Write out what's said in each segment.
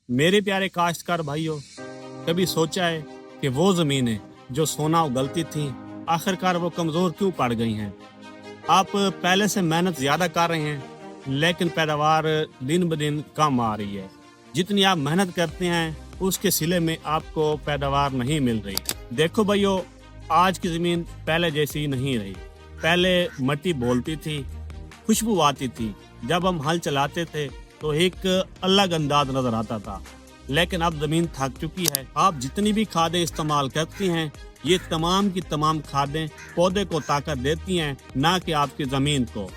मेरे प्यारे काश्तकार भाइयों, कभी सोचा है कि वो ज़मीनें जो सोना उगलती थी आखिरकार वो कमज़ोर क्यों पड़ गई हैं? आप पहले से मेहनत ज़्यादा कर रहे हैं लेकिन पैदावार दिन ब दिन कम आ रही है। जितनी आप मेहनत करते हैं उसके सिले में आपको पैदावार नहीं मिल रही। देखो भाइयों, आज की ज़मीन पहले जैसी नहीं रही। पहले मिट्टी बोलती थी, खुशबू आती थी, जब हम हल चलाते थे तो एक अलग अंदाज नजर आता था। लेकिन अब जमीन थक चुकी है। आप जितनी भी खादें इस्तेमाल करती हैं, ये तमाम की तमाम खादें पौधे को ताकत देती हैं, ना कि आपकी जमीन को,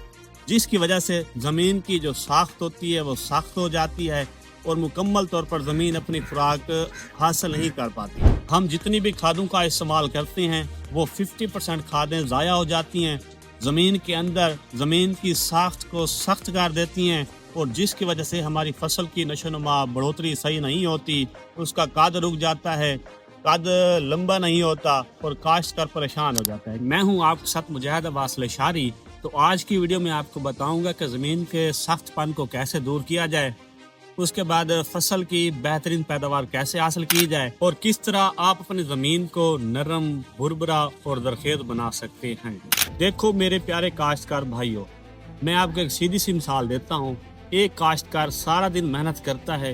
जिसकी वजह से जमीन की जो साख्त होती है वो सख्त हो जाती है और मुकम्मल तौर पर जमीन अपनी खुराक हासिल नहीं कर पाती। हम जितनी भी खादों का इस्तेमाल करते हैं वो 50% खादें ज़ाया हो जाती हैं, ज़मीन के अंदर ज़मीन की साख्त को सख्त कर देती हैं और जिसकी वजह से हमारी फसल की नशोनुमा बढ़ोतरी सही नहीं होती, उसका कद रुक जाता है, कद लंबा नहीं होता और काश्तकार परेशान हो जाता है। मैं हूं आपके साथ मुजाहिद वासिल शारी। तो आज की वीडियो में आपको बताऊंगा कि ज़मीन के सख्तपन को कैसे दूर किया जाए, उसके बाद फसल की बेहतरीन पैदावार कैसे हासिल की जाए और किस तरह आप अपनी ज़मीन को नरम, भुरभुरा और जरखेज बना सकते हैं। देखो मेरे प्यारे काश्तकार भाइयों, मैं आपको एक सीधी सी मिसाल देता हूँ। एक काश्तकार सारा दिन मेहनत करता है,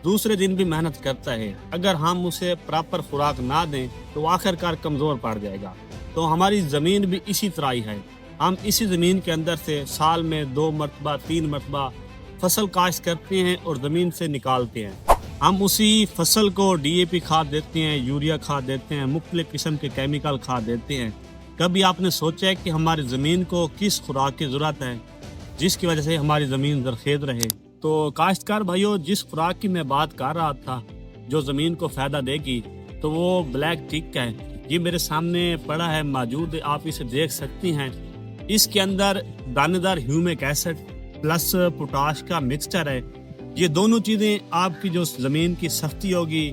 दूसरे दिन भी मेहनत करता है। अगर हम उसे प्रॉपर खुराक ना दें तो आखिरकार कमज़ोर पड़ जाएगा। तो हमारी ज़मीन भी इसी तरह ही है। हम इसी ज़मीन के अंदर से साल में 2 मरतबा 3 मरतबा फसल काश्त करते हैं और ज़मीन से निकालते हैं। हम उसी फसल को DAP खाद देते हैं, यूरिया खाद देते हैं, मुख्तलिफ किस्म के केमिकल खाद देते हैं। कभी आपने सोचा है कि हमारी ज़मीन को किस खुराक की ज़रूरत है जिसकी वजह से हमारी ज़मीन जरखेज रहे? तो काश्तकार भाइयों, जिस खुराक की मैं बात कर रहा था जो ज़मीन को फ़ायदा देगी, तो वो ब्लैक टिक है। ये मेरे सामने पड़ा है, मौजूद है, आप इसे देख सकती हैं। इसके अंदर दानेदार ह्यूमिक एसिड प्लस पोटाश का मिक्सचर है। ये दोनों चीज़ें आपकी जो ज़मीन की सख्ती होगी,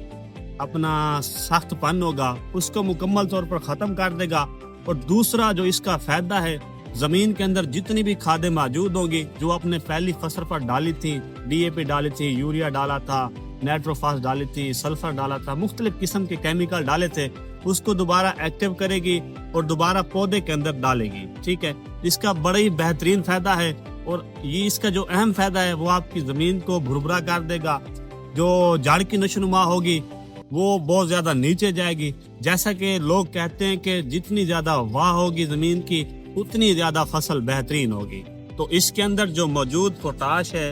अपना सख्तपन होगा, उसको मुकम्मल तौर पर ख़त्म कर देगा। और दूसरा जो इसका फ़ायदा है, ज़मीन के अंदर जितनी भी खादें मौजूद होंगी जो आपने पहली फसल पर डाली थी, DAP डाली थी, यूरिया डाला था, नाइट्रोफास डाली थी, सल्फर डाला था, मुख्तलिफ किस्म के केमिकल डाले थे, उसको दोबारा एक्टिव करेगी और दोबारा पौधे के अंदर डालेगी। ठीक है, इसका बड़ा ही बेहतरीन फ़ायदा है। और ये इसका जो अहम फ़ायदा है वो आपकी ज़मीन को भुरभुरा कर देगा। जो जड़ की नशोनुमा होगी वो बहुत ज़्यादा नीचे जाएगी। जैसा कि लोग कहते हैं कि जितनी ज़्यादा वाह होगी ज़मीन की उतनी ज़्यादा फसल बेहतरीन होगी। तो इसके अंदर जो मौजूद पोटाश है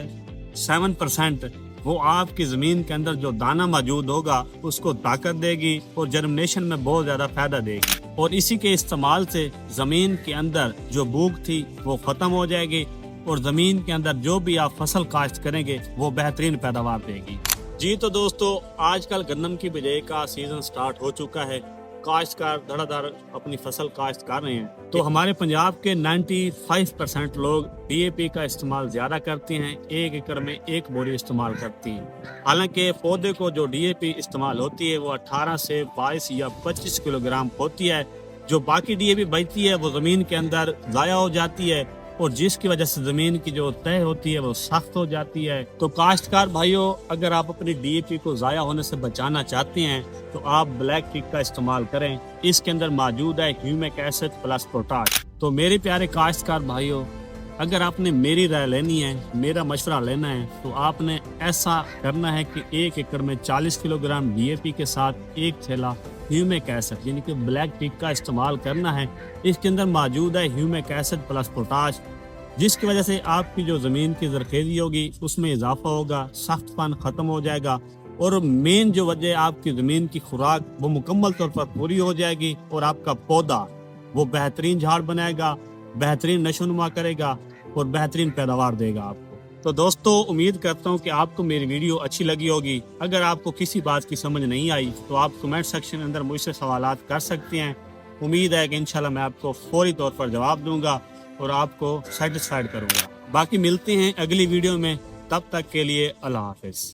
7%, वो आपकी ज़मीन के अंदर जो दाना मौजूद होगा उसको ताकत देगी और जर्मिनेशन में बहुत ज़्यादा फ़ायदा देगी। और इसी के इस्तेमाल से ज़मीन के अंदर जो भूख थी वो ख़त्म हो जाएगी और ज़मीन के अंदर जो भी आप फसल काश्त करेंगे वो बेहतरीन पैदावार देगी। जी तो दोस्तों, आजकल गन्नम की बिजाई का सीज़न स्टार्ट हो चुका है। काश्तकार धड़ाधड़ अपनी फसल काश्त कर रहे हैं। तो हमारे पंजाब के 95% लोग DAP का इस्तेमाल ज़्यादा करते हैं, 1 एकड़ में 1 बोरी इस्तेमाल करती हैं। हालांकि पौधे को जो DAP इस्तेमाल होती है वो 18 से 22 या 25 किलोग्राम होती है। जो बाकी DAP बचती है वो ज़मीन के अंदर ज़ाया हो जाती है और जिसकी वजह से ज़मीन की जो तय होती है वो सख्त हो जाती है। तो काश्तकार भाइयों, अगर आप अपनी DAP को ज़ाया होने से बचाना चाहते हैं तो आप ब्लैक टिक का इस्तेमाल करें। इसके अंदर मौजूद है ह्यूमिक एसिड प्लस पोटाश। तो मेरे प्यारे काश्तकार भाइयों, अगर आपने मेरी राय लेनी है, मेरा मशवरा लेना है, तो आपने ऐसा करना है कि 1 एकड़ में 40 किलोग्राम DAP के साथ 1 थैला ह्यूमिक एसिड यानी कि ब्लैक टिक का इस्तेमाल करना है। इसके अंदर मौजूद है ह्यूमिक एसिड प्लस पोटाश, जिसकी वजह से आपकी जो ज़मीन की जरखेज़ी होगी उसमें इजाफा होगा, सख्तपन ख़त्म हो जाएगा और मेन जो वजह आपकी ज़मीन की खुराक वो मुकम्मल तौर पर पूरी हो जाएगी और आपका पौधा वो बेहतरीन झाड़ बनाएगा, बेहतरीन नशोनुमा करेगा और बेहतरीन पैदावार देगा आपको। तो दोस्तों, उम्मीद करता हूँ कि आपको मेरी वीडियो अच्छी लगी होगी। अगर आपको किसी बात की समझ नहीं आई तो आप कमेंट सेक्शन के अंदर मुझसे सवालात कर सकते हैं। उम्मीद है कि इंशाल्लाह मैं आपको फौरी तौर पर जवाब दूंगा और आपको सेटिस्फाइड करूंगा। बाकी मिलते हैं अगली वीडियो में, तब तक के लिए अल्लाह हाफिज़।